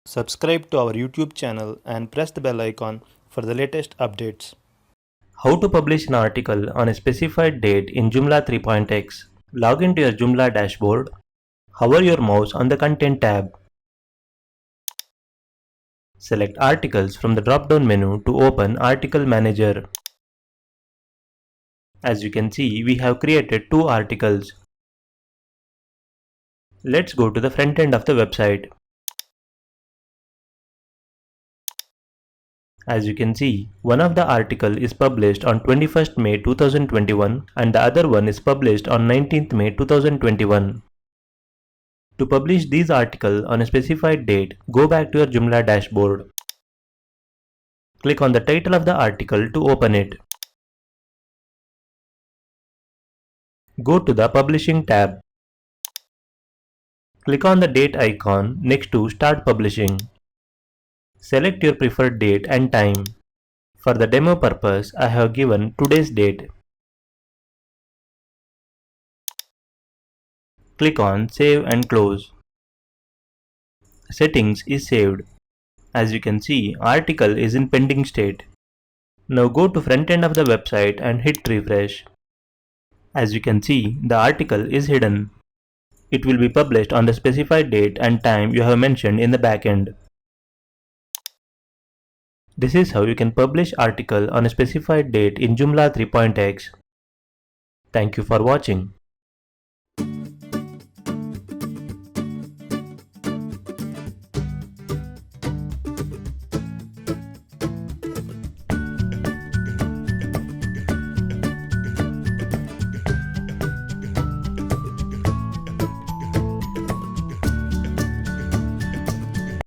Subscribe to our YouTube channel and press the bell icon for the latest updates. How to publish an article on a specified date in Joomla 3.X. Log into your Joomla dashboard. Hover your mouse on the Content tab. Select Articles from the drop-down menu to open Article Manager. As you can see, we have created 2 articles. Let's go to the front end of the website. As you can see, one of the article is published on 21st May 2021 and the other one is published on 19th May 2021. To publish these articles on a specified date, go back to your Joomla dashboard. Click on the title of the article to open it. Go to the Publishing tab. Click on the date icon next to Start Publishing. Select your preferred date and time. For the demo purpose, I have given today's date. Click on Save and Close. Settings is saved. As you can see, article is in pending state. Now go to front end of the website and hit refresh. As you can see, the article is hidden. It will be published on the specified date and time you have mentioned in the backend. This is how you can publish article on a specified date in Joomla 3.x. Thank you for watching.